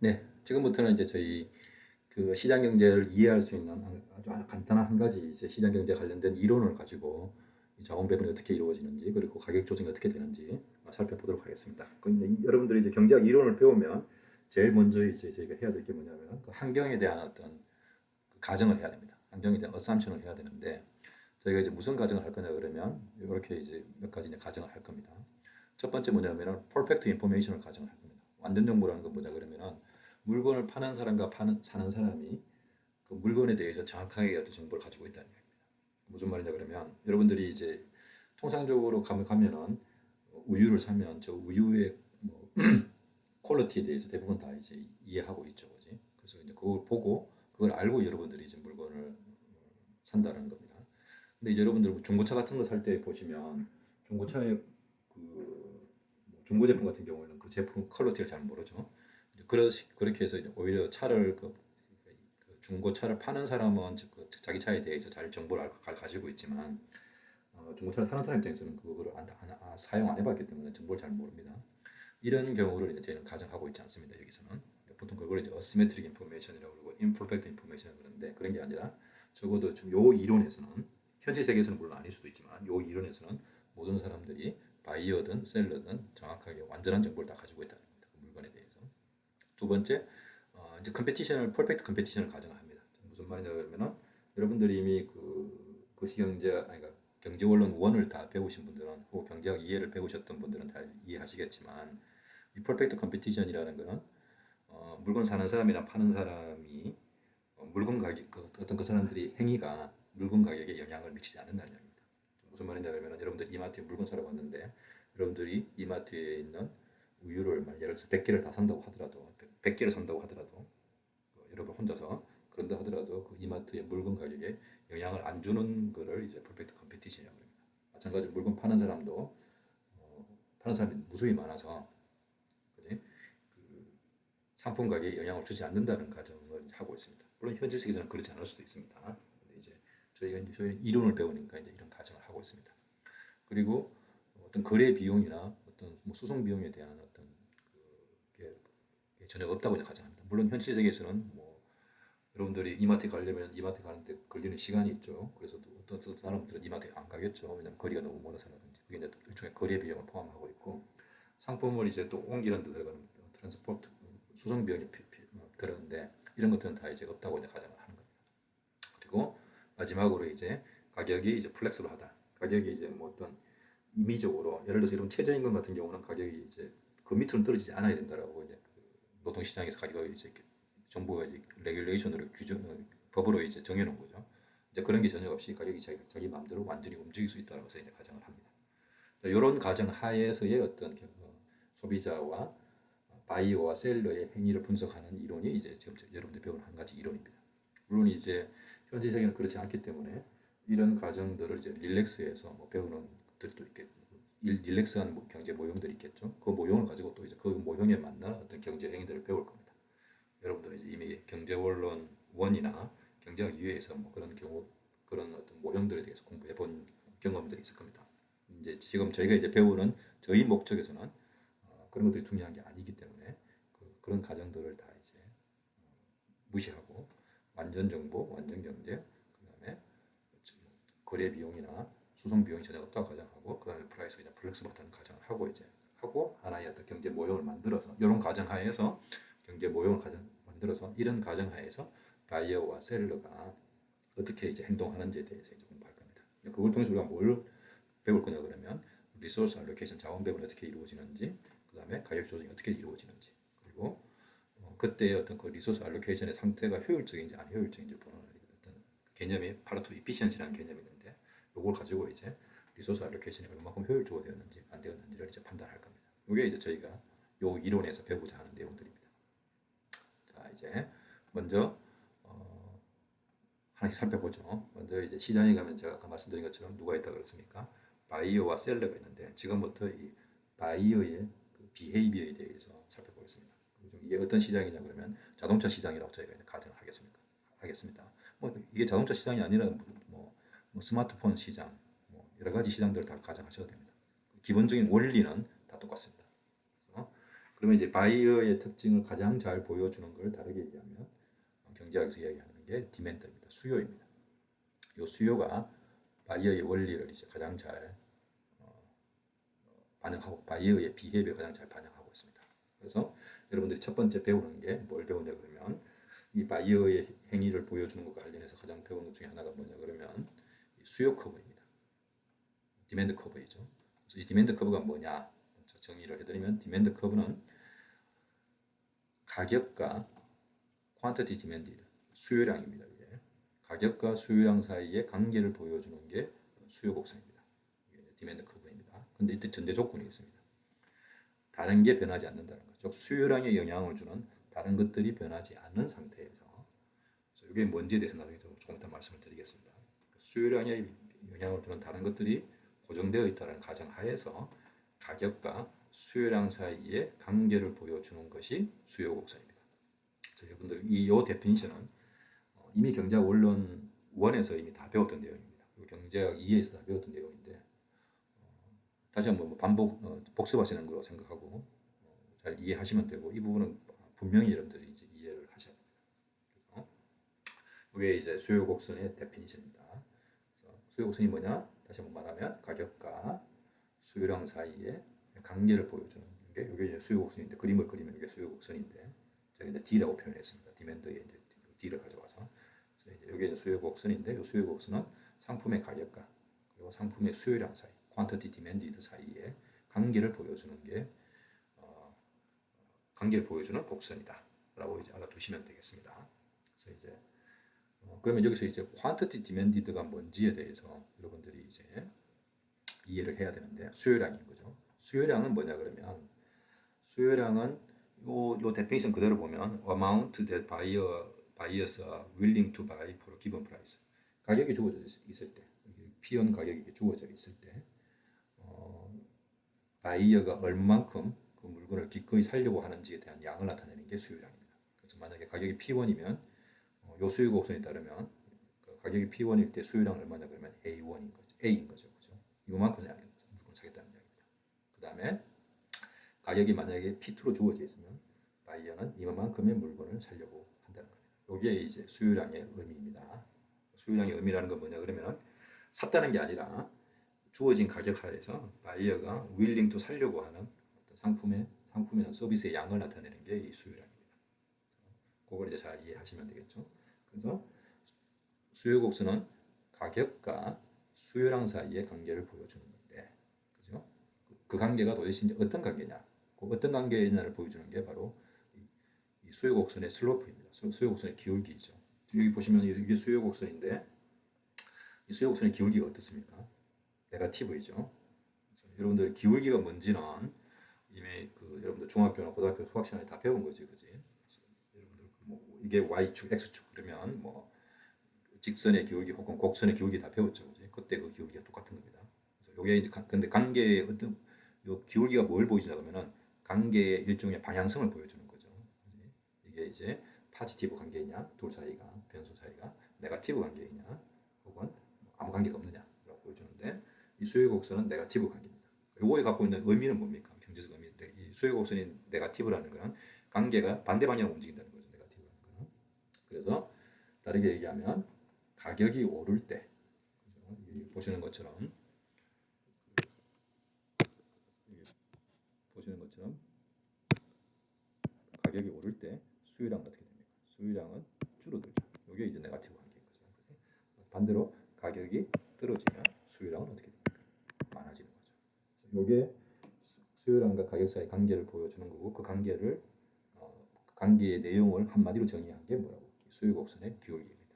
네, 지금부터는 이제 저희 그 시장 경제를 이해할 수 있는 아주 간단한 한 가지 이제 시장 경제 관련된 이론을 가지고 이 자원 배분이 어떻게 이루어지는지 그리고 가격 조정이 어떻게 되는지 살펴보도록 하겠습니다. 근데 여러분들이 이제 경제학 이론을 배우면 제일 먼저 이제 저희가 해야 될 게 뭐냐면 그 환경에 대한 어떤 그 가정을 해야 됩니다. 환경에 대한 어삼션을 해야 되는데 저희가 이제 무슨 가정을 할 거냐 그러면 이렇게 이제 몇 가지 이제 가정을 할 겁니다. 첫 번째 뭐냐면은 퍼펙트 인포메이션을 가정을 할 겁니다. 완전 정보라는 건 뭐냐 그러면은 물건을 파는 사람과 사는 사람이 그 물건에 대해서 정확하게 어떤 정보를 가지고 있다는 얘기입니다. 무슨 말이냐 그러면 여러분들이 이제 통상적으로 가면은 우유를 사면 저 우유의 뭐 퀄리티에 대해서 대부분 다 이제 이해하고 있죠, 그지? 그래서 이제 그걸 보고 그걸 알고 여러분들이 이제 물건을 산다는 겁니다. 근데 이제 여러분들 뭐 중고차 같은 거 살 때 보시면 중고차의 중고 제품 같은 경우에는 그 제품 퀄리티를 잘 모르죠. 그렇게 해서 이제 오히려 차를 그 중고차를 파는 사람은 그 자기 차에 대해서 잘 정보를 가지고 있지만 중고차를 사는 사람 입장에서는 그거를 사용 안 해봤기 때문에 정보를 잘 모릅니다. 이런 경우를 이제 저희는 가정하고 있지 않습니다. 여기서는 보통 그걸 이제 어시메트릭 인포메이션이라고 그러고 임퍼펙트 인포메이션을 그러는데 그런 게 아니라 적어도 좀 요 이론에서는 현재 세계에서는 물론 아닐 수도 있지만 요 이론에서는 모든 사람들이 바이어든 셀러든 정확하게 완전한 정보를 다 가지고 있다는 겁니다. 그 물건에 대해서. 두 번째, 이제 컴페티션을 퍼펙트 컴페티션을 가정합니다. 무슨 말이냐 그러면은 여러분들이 이미 그 시경제 아니 그러니까 경제원론 1을 다 배우신 분들은 혹은 경제학 2를 배우셨던 분들은 다 이해하시겠지만 이 퍼펙트 컴페티션이라는 거는 물건 사는 사람이나 파는 사람이 물건 가격 어떤 그 사람들이 행위가 물건 가격에 영향을 미치지 않는다는 얘기입니다. 무슨 말이냐 그러면 여러분들 이마트에 물건 사러 갔는데 여러분들이 이마트에 있는 우유를 예를 들어서 100개를 다 산다고 하더라도 100개를 산다고 하더라도 여러분 혼자서 그런다 하더라도 그 이마트의 물건 가격에 영향을 안 주는 거를 이제 퍼펙트 컴페티션이라고 합니다. 마찬가지로 물건 파는 사람도 파는 사람이 무수히 많아서 그지? 상품 가격에 영향을 주지 않는다는 가정을 하고 있습니다. 물론 현실 세계에서는 그렇지 않을 수도 있습니다. 근데 이제 저희는 이론을 배우니까 이제 이런 가정을 하고 있습니다. 그리고 어떤 거래 비용이나 어떤 뭐 수송 비용에 대한 어떤 게 전혀 없다고 가정합니다. 물론 현실 세계에서는 뭐 여러분들이 이마트에 가려면 이마트 가는데 걸리는 시간이 있죠. 그래서 또 어떤 사람들은 이마트에 안 가겠죠. 왜냐면 거리가 너무 멀어서라든지 그게 이제 일종의 거래 비용을 포함하고 있고 상품을 이제 또 옮기는 데 들어가는 트랜스포트 수송 비용이 들었는데 이런 것들은 다 이제 없다고 이제 가정을 하는 겁니다. 그리고 마지막으로 이제 가격이 이제 플렉스블하다. 가격이 이제 뭐 어떤 임의적으로 예를 들어서 이런 최저임금 같은 경우는 가격이 이제 그 밑으로 떨어지지 않아야 된다라고 이제 그 노동시장에서 가격을 이제 정부가 이제 레귤레이션으로 법으로 이제 정해놓은 거죠. 이제 그런 게 전혀 없이 가격이 자기 마음대로 완전히 움직일 수 있다고 해서 이제 가정을 합니다. 이런 가정 하에서의 어떤 소비자와 바이어와 셀러의 행위를 분석하는 이론이 이제 지금 여러분들 배우는 한 가지 이론입니다. 물론 이제 현재 세계는 그렇지 않기 때문에 이런 과정들을 이제 릴렉스해서 뭐 배우는 것들도 있겠고 릴렉스한 경제 모형들이 있겠죠. 그 모형을 가지고 또 이제 그 모형에 맞는 어떤 경제 행위들을 배울 겁니다. 여러분들은 이미 경제원론 1이나 경제학 2에서 뭐 그런 경우 그런 어떤 모형들에 대해서 공부해 본 경험들이 있을 겁니다. 이제 지금 저희가 이제 배우는 저희 목적에서는 그런 것들이 중요한 게 아니기 때문에 그런 가정들을 다 이제 무시하고 완전 정보, 완전 경제, 그다음에 거래 비용이나 수송 비용이 전혀 없다고 가정하고 그다음에 프라이스 그냥 플렉스버튼 가정을 하고 이제 하고 하나의 어떤 경제 모형을 만들어서 이런 가정하에서 경제 모형을 만들어서 이런 가정하에서 바이어와 셀러가 어떻게 이제 행동하는지에 대해서 이제 공부할 겁니다. 그걸 통해서 우리가 뭘 배울 거냐 그러면 리소스 알로케이션 자원 배분이 어떻게 이루어지는지 그다음에 가격 조정이 어떻게 이루어지는지 그리고 그때 어떤 그 리소스 알로케이션의 상태가 효율적인지 안 효율적인지 보는 어떤 개념이 파르투 이피션시라는 개념이 있는데 이걸 가지고 이제 리소스 알로케이션이 얼마큼 효율적으로 되었는지 안 되었는지를 이제 판단할 겁니다. 이게 이제 저희가 요 이론에서 배우고자 하는 내용들입니다. 자 이제 먼저 하나씩 살펴보죠. 먼저 이제 시장에 가면 제가 아까 말씀드린 것처럼 누가 있다 그랬습니까? 바이어와 셀러가 있는데 지금부터 이 바이어의 그 비헤이비어에 대해서 살펴보겠습니다. 이게 어떤 시장이냐 그러면 자동차 시장이라고 저희가 하겠습니다. 뭐 이게 자동차 시장이 아니라 뭐 스마트폰 시장, 뭐 여러 가지 시장들을 다 가정하셔도 됩니다. 기본적인 원리는 다 똑같습니다. 그러면 이제 바이어의 특징을 가장 잘 보여주는 걸 다르게 얘기하면 경제학에서 이야기하는 게 디맨드입니다. 수요입니다. 이 수요가 바이어의 원리를 이제 가장 잘 반영하고 바이어의 비해비를 가장 잘 반영하고 있습니다. 그래서 여러분들이 첫 번째 배우는 게 뭘 배우냐 그러면 이 바이어의 행위를 보여주는 것과 관련해서 가장 배우는 것 중에 하나가 뭐냐 그러면 수요 커브입니다. 디맨드 커브이죠. 그래서 이 디맨드 커브가 뭐냐 정의를 해드리면 디맨드 커브는 가격과 퀀티티 디맨디드 수요량입니다. 이게. 가격과 수요량 사이의 관계를 보여주는 게 수요 곡선입니다. 디맨드 커브입니다. 근데 이때 전제 조건이 있습니다. 다른 게 변하지 않는다는 거죠. 수요량에 영향을 주는 다른 것들이 변하지 않는 상태에서 이게 뭔지에 대해서 나중에 조금 더 말씀을 드리겠습니다. 수요량에 영향을 주는 다른 것들이 고정되어 있다는 가정하에서 가격과 수요량 사이의 관계를 보여주는 것이 수요 곡선입니다. 여러분들 이 데피니션은 이미 경제학 원론 1에서 이미 다 배웠던 내용입니다. 경제학 2에서 다 배웠던 내용인데 다시 한번 복습하시는 거로 생각하고 잘 이해하시면 되고 이 부분은 분명히 여러분들이 이제 이해를 하셔야 됩니다. 그래서 이게 이제 수요 곡선의 데피니션입니다. 수요 곡선이 뭐냐? 다시 한번 말하면 가격과 수요량 사이의 관계를 보여주는 게 이게 수요 곡선인데 그림을 그리면 이게 수요 곡선인데 제가 이제 D라고 표현했습니다. 디맨드에 이제 D를 가져와서 이게 수요 곡선인데 이 수요 곡선은 상품의 가격과 그리고 상품의 수요량 사이, 퀀티티 디맨디드 사이의 관계를 보여주는 게 관계를 보여주는 곡선이다라고 이제 알아두시면 되겠습니다. 그래서 이제 그러면 여기서 이제 퀀티티 디맨디드가 뭔지에 대해서 여러분들이 이제 이해를 해야 되는데 수요량인 거죠. 수요량은 뭐냐 그러면 수요량은 요 데피니션 그대로 보면 amount that buyers are willing to buy for a given price. 가격이 주어져 있을 때, 피원 가격이 주어져 있을 때, 바이어가 얼마만큼 그 물건을 기꺼이 살려고 하는지에 대한 양을 나타내는 게 수요량입니다. 그래서 만약에 가격이 P1이면 요 수요 곡선에 따르면 가격이 P1일 때 수요량 얼마냐 그러면 A1인 거죠. A인 거죠. 그죠? 이만큼 물건 사겠다는 이야기입니다. 그 다음에 가격이 만약에 P2로 주어져 있으면 바이어는 이만큼의 물건을 살려고 한다는 겁니다. 이게 이제 수요량의 의미입니다. 수요량의 의미라는 건 뭐냐 그러면 샀다는 게 아니라 주어진 가격 하에서 바이어가 willing to 살려고 하는 어떤 상품이나 서비스의 양을 나타내는 게 이 수요량입니다. 그걸 이제 잘 이해하시면 되겠죠. 그래서 수요 곡선은 가격과 수요량 사이의 관계를 보여주는 건데, 그죠? 그 관계가 도대체 이제 어떤 관계냐? 그 어떤 관계냐를 보여주는 게 바로 이 수요 곡선의 슬로프입니다. 수요 곡선의 기울기죠. 여기 보시면 이게 수요 곡선인데 이 수요 곡선의 기울기가 어떻습니까? 네거티브이죠. 여러분들 기울기가 뭔지는 이미 여러분들 중학교나 고등학교 수학 시간에 다 배운 거지, 그지? 여러분들 이게 y축, x축 그러면 직선의 기울기 혹은 곡선의 기울기 다 배웠죠, 그지? 그때 그 기울기가 똑같은 겁니다. 요게 이제 근데 관계의 어떤 요 기울기가 뭘 보여주냐 그러면은 관계의 일종의 방향성을 보여주는 거죠. 이게 이제 파지티브 관계이냐, 둘 사이가 변수 사이가 네거티브 관계이냐, 혹은 아무 관계가 없느냐라고 보여주는데. 이 수요 곡선은 네거티브 관계입니다. 요거에 갖고 있는 의미는 뭡니까? 경제적 의미인데 이 수요 곡선이 네거티브라는 것은 관계가 반대 방향으로 움직인다는 거죠. 네거티브라는 것은. 그래서 다르게 얘기하면 가격이 오를 때 보시는 것처럼 가격이 오를 때 수요량은 어떻게 됩니까? 수요량은 줄어들죠. 이게 이제 네거티브 관계인 거죠. 반대로 가격이 떨어지면 수요량은 어떻게 됩니까? 많아지는 거죠. 이게 수요량과 가격 사이 관계를 보여주는 거고 그 관계를 관계의 내용을 한마디로 정의한 게 뭐라고? 수요 곡선의 기울기입니다.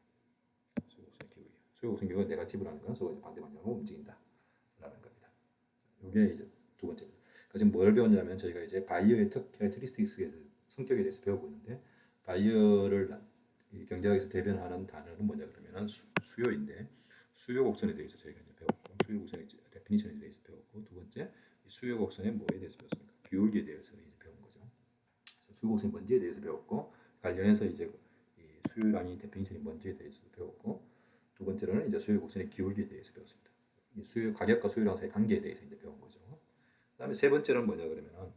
수요 곡선의 기울기. 수요 곡선 기울기가 네거티브라는 건 서로 반대 방향으로 움직인다라는 겁니다. 이게 이제 두 번째입니다. 그러니까 지금 뭘 배웠냐면 저희가 이제 바이어의 캐릭터리스틱스에 성격에 대해서 배우고 있는데 바이어를 경제학에서 대변하는 단어는 뭐냐 그러면 수요인데 수요 곡선에 대해서 저희가 이제 배웠고 수요 곡선의 데피니션에 대해서 배웠고 두 번째 수요 곡선의 뭐에 대해서 배웠습니까? 기울기에 대해서 이제 배운 거죠. 수요 곡선이 뭔지에 대해서 배웠고 관련해서 이제 이 수요량이 데피니션이 뭔지에 대해서 배웠고 두 번째로는 이제 수요 곡선의 기울기에 대해서 배웠습니다. 이 수요 가격과 수요량 사이 관계에 대해서 이제 배운 거죠. 그다음에 세 번째는 뭐냐 그러면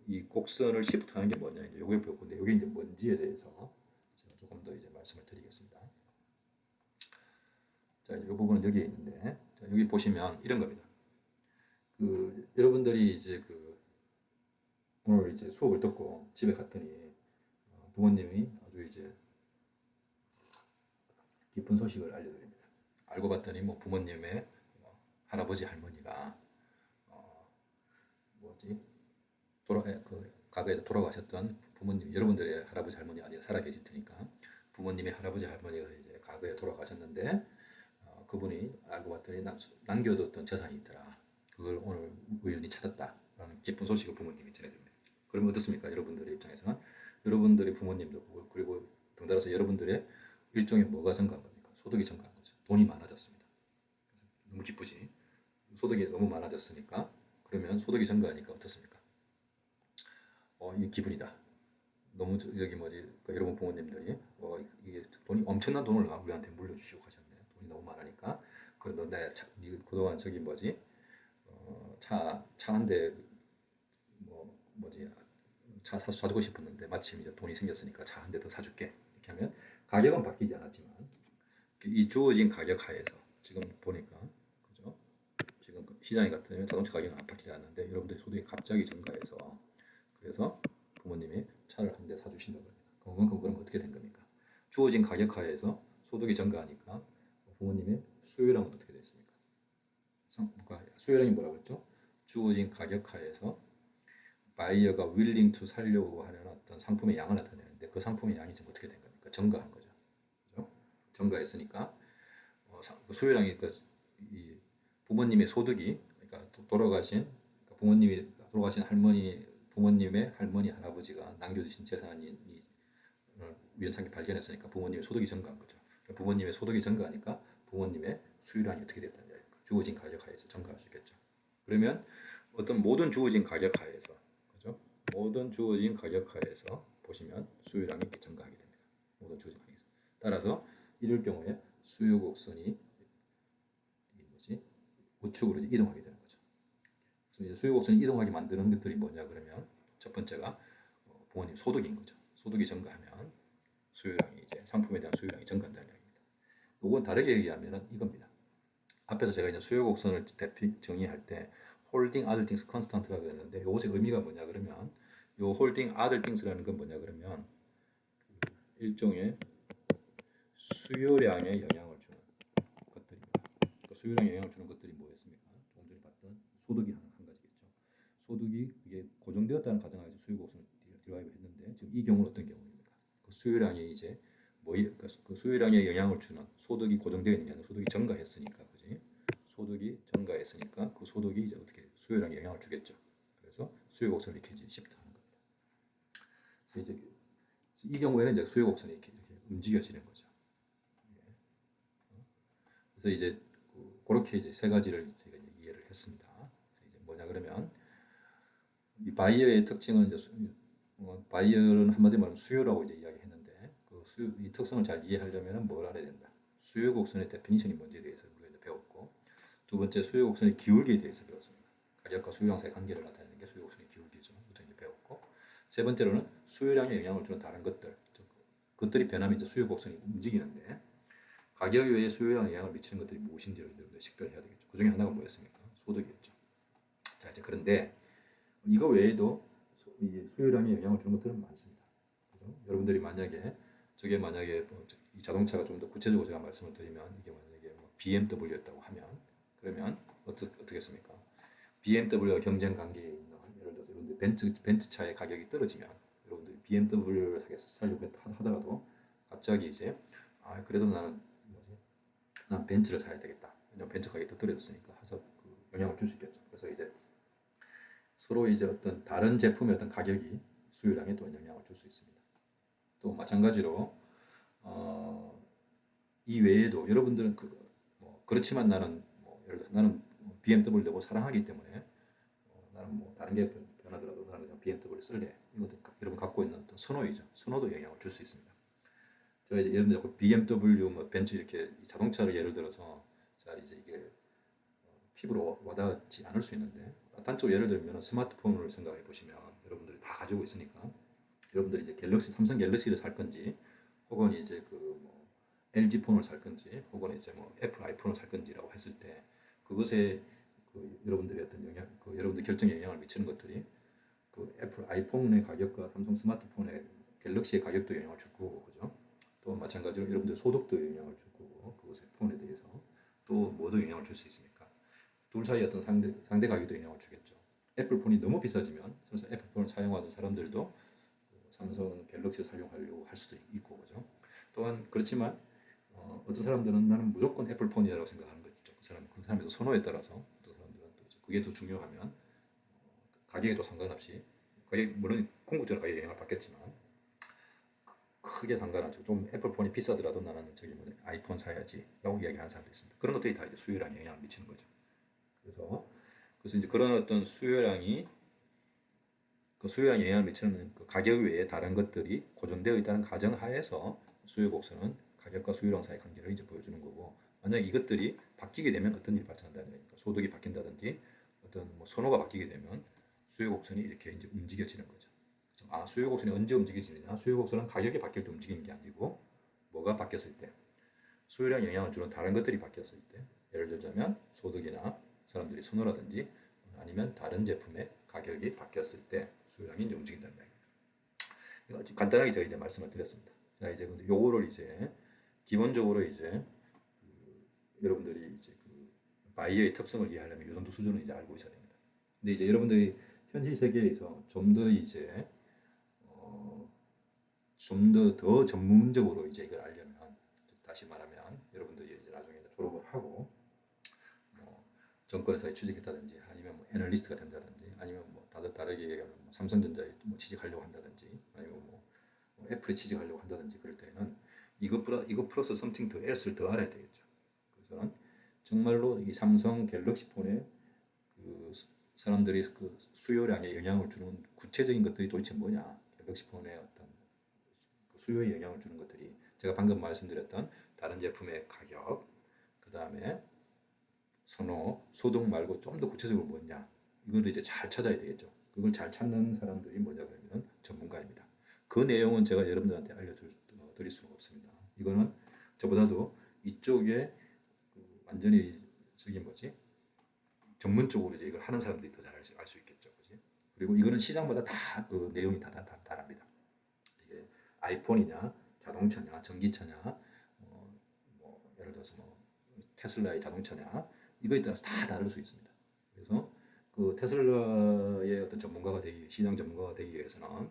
이 곡선을 시프트하는 게 뭐냐 이제 요걸 배울 건데, 이게 이제 뭔지에 대해서 제가 조금 더 이제 말씀을 드리겠습니다. 자, 이 부분은 여기에 있는데, 자, 여기 보시면 이런 겁니다. 여러분들이 이제 오늘 이제 수업을 듣고 집에 갔더니 부모님이 아주 이제 기쁜 소식을 알려드립니다. 알고 봤더니 뭐 부모님의 할아버지 할머니가 뭐지 과거에 돌아가셨던 부모님, 여러분들의 할아버지 할머니 아직 살아 계실 테니까 부모님의 할아버지 할머니가 이제 과거에 돌아가셨는데 그분이 알고 봤더니 남겨뒀던 재산이 있더라. 그걸 오늘 우연히 찾았다라는 기쁜 소식을 부모님이 전해줍니다. 그러면 어떻습니까? 여러분들의 입장에서는 여러분들의 부모님도 그리고 덩달아서 여러분들의 일종의 뭐가 증가한 겁니까? 소득이 증가한 거죠. 돈이 많아졌습니다. 너무 기쁘지? 소득이 너무 많아졌으니까, 그러면 소득이 증가하니까 어떻습니까? 이 기분이다. 너무 여기 뭐지? 그러니까 여러분 부모님들이 이게 돈이 엄청난 돈을 우리한테 물려주시고 가셨네. 돈이 너무 많으니까. 그런데 그동안 저기 뭐지? 차 한 대 뭐지? 차 사주고 싶었는데 마침 이제 돈이 생겼으니까 차 한 대 더 사줄게. 이렇게 하면 가격은 바뀌지 않았지만 이 주어진 가격 하에서 지금 보니까 그죠? 지금 시장에 같으면 자동차 가격은 안 바뀌지 않는데 여러분들이 소득이 갑자기 증가해서 그래서 부모님이 차를 한 대 사주신다고 합니다. 그럼 어떻게 된 겁니까? 주어진 가격 하에서 소득이 증가하니까 부모님의 수요량은 어떻게 됐습니까? 수요량이 뭐라고 했죠? 주어진 가격 하에서 바이어가 willing to 살려고 하는 어떤 상품의 양을 나타내는데 그 상품의 양이 지금 어떻게 된 겁니까? 증가한 거죠. 그죠? 증가했으니까 수요량이 이 부모님의 소득이 그러니까 부모님이 돌아가신 부모님의 할머니 할아버지가 남겨주신 재산이 우연찮게 발견했으니까 부모님의 소득이 증가한 거죠. 그러니까 부모님의 소득이 증가하니까 부모님의 수요량이 어떻게 됐다는 거예요. 주어진 가격 하에서 증가할 수 있겠죠. 그러면 어떤 모든 주어진 가격 하에서 그죠? 모든 주어진 가격 하에서 보시면 수요량이 이렇게 증가하게 됩니다. 모든 주어진 가격에서. 따라서 이럴 경우에 수요 곡선이 우측으로 이동하게 되는 거죠. 그래서 수요 곡선이 이동하게 만드는 것들이 뭐냐 그러면 첫 번째가 부모님 소득인 거죠. 소득이 증가하면 수요량이 이제 상품에 대한 수요량이 증가한다는 얘기입니다. 이건 다르게 얘기하면 이겁니다. 앞에서 제가 이제 수요 곡선을 정의할 때 홀딩 other things constant라고 했는데 이것의 의미가 뭐냐 그러면 요 홀딩 other things라는 건 뭐냐 그러면 일종의 수요량에 영향을 주는 것들입니다. 그 수요량에 영향을 주는 것들이 뭐였습니까? 조금 전에 봤던 소득이 한 가지겠죠. 소득이 그게 고정되었다는 가정하에서 수요 곡선을 디라이브 했는데 지금 이 경우는 어떤 경우입니까? 그 수요량이 이제 그 수요량에 영향을 주는 소득이 고정되어 있는 게 아니라 소득이 증가했으니까, 그지? 소득이 증가했으니까 그 소득이 이제 어떻게 수요량에 영향을 주겠죠. 그래서 수요 곡선을 이렇게 이제 시프트하는 겁니다. 그래서 이제 이 경우에는 이제 수요 곡선이 이렇게 움직여지는 거죠. 그래서 이제 그렇게 이제 세 가지를 제가 이제 이해를 했습니다. 이제 뭐냐 그러면 이 바이어의 특징은 이제 바이어는 한마디로 말하면 수요라고 이제 이야기했는데 이 특성을 잘 이해하려면 뭘 알아야 된다. 수요 곡선의 데피니션이 뭔지에 대해서 우리가 이제 배웠고, 두 번째 수요 곡선의 기울기에 대해서 배웠습니다. 가격과 수요량 사이의 관계를 나타내는 게 수요 곡선의 기울기죠. 부터 이제 배웠고, 세 번째로는 수요량에 영향을 주는 다른 것들이 변하면 이제 수요 곡선이 움직이는데 가격 외에 수요량에 영향을 미치는 것들이 무엇인지를 식별해야 되겠죠. 그 중에 하나가 뭐였습니까? 소득이었죠. 자, 이제 그런데 이거 외에도 수요량에 영향을 주는 것들은 많습니다. 그죠? 여러분들이 만약에 이 자동차가 좀 더 구체적으로 제가 말씀을 드리면 이게 만약에 BMW였다고 하면 그러면 어떻겠습니까? BMW와 경쟁 관계에 있는 예를 들어서 여러분들 벤츠 차의 가격이 떨어지면 여러분들이 BMW를 사려고 하다가도 갑자기 이제 그래도 난 벤츠를 사야 되겠다. 왜냐면 벤츠 가격이 더 떨어졌으니까 해서 영향을 줄 수 있겠죠. 그래서 이제 서로 이제 어떤 다른 제품의 어떤 가격이 수요량에 또 영향을 줄 수 있습니다. 또 마찬가지로 이 외에도 여러분들은 그렇지만 나는 예를 들어서 나는 BMW를 너무 사랑하기 때문에 나는 다른 게 변하더라도 나는 그냥 BMW를 쓸래. 이것도 여러분 갖고 있는 어떤 선호이죠. 선호도 영향을 줄 수 있습니다. 제가 이제 예를 들어 BMW, 벤츠 이렇게 자동차를 예를 들어서 잘 이제 이게 피부로 와닿지 않을 수 있는데 단적으로 예를 들면 스마트폰을 생각해 보시면 여러분들이 다 가지고 있으니까 여러분들이 이제 갤럭시 삼성 갤럭시를 살 건지 혹은 이제 그뭐 LG 폰을 살 건지 혹은 이제 뭐 애플 아이폰을 살 건지라고 했을 때 그것에 그 여러분들의 어떤 영향, 그 여러분들 결정에 영향을 미치는 것들이 그 애플 아이폰의 가격과 삼성 스마트폰의 갤럭시의 가격도 영향을 줄 거고, 그죠? 또 마찬가지로 여러분들 소득도 영향을 줄 거고, 그것의 폰에 대해서 또 뭐도 영향을 줄 수 있습니까? 둘 사이 어떤 상대 가격도 영향을 주겠죠. 애플 폰이 너무 비싸지면 그래서 애플 폰을 사용하던 사람들도 삼성 갤럭시를 사용하려고 할 수도 있고, 그죠? 또한 그렇지만 어떤 사람들은 나는 무조건 애플 폰이라고 생각하는 거 있죠. 그 사람의 선호에 따라서 어떤 사람들은 또 그게 더 중요하면 가격에도 상관없이 가격 물론 궁극적으로 가격에 영향을 받겠지만 크게 상관없죠. 좀 애플폰이 비싸더라도 나는 저기 뭐 아이폰 사야지라고 이야기하는 사람도 있습니다. 그런 것들이 다 이제 수요량에 영향을 미치는 거죠. 그래서 이제 그런 어떤 수요량이 그 수요량에 영향을 미치는 그 가격 외에 다른 것들이 고정되어 있다는 가정하에서 수요 곡선은 가격과 수요량 사이 관계를 이제 보여주는 거고, 만약 이것들이 바뀌게 되면 어떤 일이 발생한다는 얘기니까 소득이 바뀐다든지 어떤 뭐 선호가 바뀌게 되면 수요 곡선이 이렇게 이제 움직여지는 거죠. 수요 곡선이 언제 움직여지느냐? 수요 곡선은 가격이 바뀔 때 움직이는 게 아니고 뭐가 바뀌었을 때, 수요량에 영향을 주는 다른 것들이 바뀌었을 때, 예를 들자면 소득이나 사람들이 선호라든지 아니면 다른 제품의 가격이 바뀌었을 때 수요량이 이제 움직인다는 이야기입니다. 이거 아주 간단하게 제가 이제 말씀을 드렸습니다. 자, 이제 근데 요거를 이제 기본적으로 이제 여러분들이 이제 그 바이어의 특성을 이해하려면 이 정도 수준은 이제 알고 있어야 됩니다. 근데 이제 여러분들이 현실 세계에서 좀 더 이제 좀 더 전문적으로 이제 이걸 알려면, 다시 말하면 여러분들이 이제 나중에 졸업을 하고 뭐 정권에서 취직했다든지 아니면 뭐 애널리스트가 된다든지 아니면 뭐 다르게 얘기하면 뭐 삼성전자에 뭐 취직하려고 한다든지 아니면 뭐 애플에 취직하려고 한다든지 그럴 때는 이거 플러스 something 더 else를 더 알아야 되겠죠. 그래서는 정말로 이 삼성 갤럭시 폰에 그 사람들이 그 수요량에 영향을 주는 구체적인 것들이 도대체 뭐냐? 갤럭시 폰의 어떤 그 수요에 영향을 주는 것들이 제가 방금 말씀드렸던 다른 제품의 가격, 그 다음에 선호, 소득 말고 좀 더 구체적으로 뭐냐? 이걸 이제 잘 찾아야 되겠죠. 그걸 잘 찾는 사람들이 뭐냐 그러면 전문가입니다. 그 내용은 제가 여러분들한테 알려드릴 수가 없습니다. 이거는 저보다도 이쪽에 그 완전히 저기 뭐지? 전문적으로 이제 이걸 하는 사람들이 더 잘 알 수 있겠죠. 그지? 그리고 이거는 시장마다 다 그 내용이 다 다릅니다. 이게 아이폰이냐, 자동차냐, 전기차냐, 뭐 예를 들어서 뭐 테슬라의 자동차냐, 이거에 따라서 다 다를 수 있습니다. 그래서 그 테슬라의 어떤 전문가가 되기, 시장 전문가가 되기 위해서는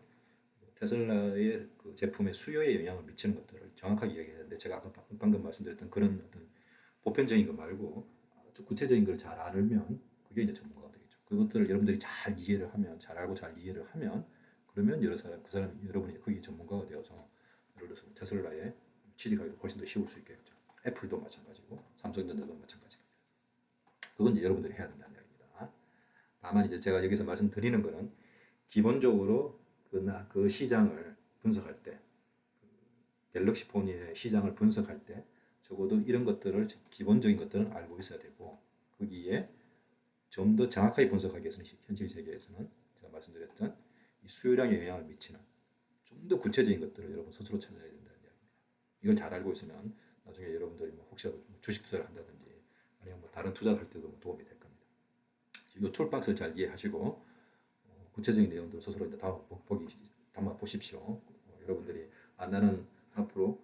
테슬라의 그 제품의 수요에 영향을 미치는 것들을 정확하게 이야기했는데, 제가 아까 방금 말씀드렸던 그런 어떤 보편적인 거 말고 아주 구체적인 걸 잘 알면 그게 이제 전문가가 되겠죠. 그것들을 여러분들이 잘 이해를 하면, 잘 알고 잘 이해를 하면, 그러면 그 사람 여러분이 거기 전문가가 되어서 예를 들어서 테슬라에 취직하기도 훨씬 더 쉬울 수 있겠죠. 애플도 마찬가지고 삼성전자도 마찬가지입니다. 그건 이제 여러분들이 해야 된다는 이야기입니다. 다만 이제 제가 여기서 말씀드리는 거는 기본적으로 그 시장을 분석할 때, 갤럭시 폰의 시장을 분석할 때 적어도 이런 것들을, 기본적인 것들은 알고 있어야 되고, 거기에 좀 더 정확하게 분석하기 위해서는 현실 세계에서는 제가 말씀드렸던 이 수요량에 영향을 미치는 좀 더 구체적인 것들을 여러분 스스로 찾아야 된다는 이야기입니다. 이걸 잘 알고 있으면 나중에 여러분들이 뭐 혹시라도 주식 투자를 한다든지 아니면 뭐 다른 투자를 할 때도 도움이 될 겁니다. 이 툴박스를 잘 이해하시고 구체적인 내용들을 스스로 이제 담아 보십시오. 여러분들이 나는 앞으로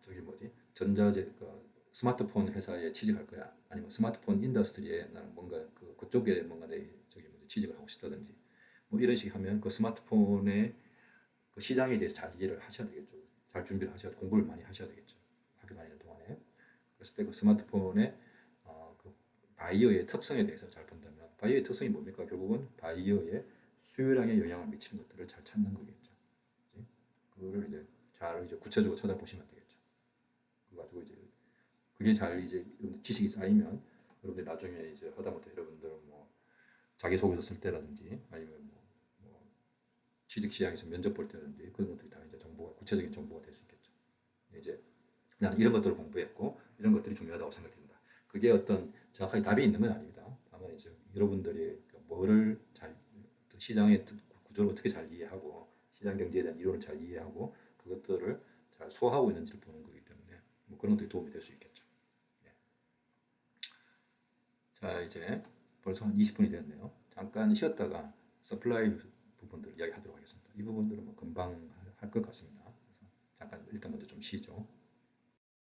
저기 뭐지 전자제 스마트폰 회사에 취직할 거야, 아니면 스마트폰 인더스트리에 나는 뭔가 그쪽에 뭔가 내 저기 뭐지 취직을 하고 싶다든지 뭐 이런 식으로 하면 그 스마트폰의 그 시장에 대해서 잘 이해를 하셔야 되겠죠. 잘 준비를 하셔야, 공부를 많이 하셔야 되겠죠. 학교 다니는 동안에. 그랬을 때 그 스마트폰의 그 바이어의 특성에 대해서 잘 본다면, 바이어의 특성이 뭡니까? 결국은 바이어의 수요량에 영향을 미치는 것들을 잘 찾는 거겠죠. 그치? 그거를 이제 잘 이제 구체적으로 찾아보시면 되겠죠. 그거 가지고 이제 그게 잘 이제 지식이 쌓이면 여러분들 나중에 이제 하다못해 여러분들 뭐 자기소개서 쓸 때라든지 아니면 뭐 취직 시장에서 면접 볼 때라든지 그런 것들이 다 이제 정보가, 구체적인 정보가 될 수 있겠죠. 이제 나는 이런 것들을 공부했고 이런 것들이 중요하다고 생각된다. 그게 어떤 정확하게 답이 있는 건 아닙니다. 다만 이제 여러분들이 뭐를 잘 시장의 구조를 어떻게 잘 이해하고 시장 경제에 대한 이론을 잘 이해하고 그것들을 잘 소화하고 있는지를 보는 거기 때문에 뭐 그런 것들이 도움이 될 수 있겠죠. 예. 자, 이제 벌써 한 20분이 되었네요. 잠깐 쉬었다가 서플라이 부분들 이야기하도록 하겠습니다. 이 부분들은 뭐 금방 할 것 같습니다. 그래서 잠깐 일단 먼저 좀 쉬죠.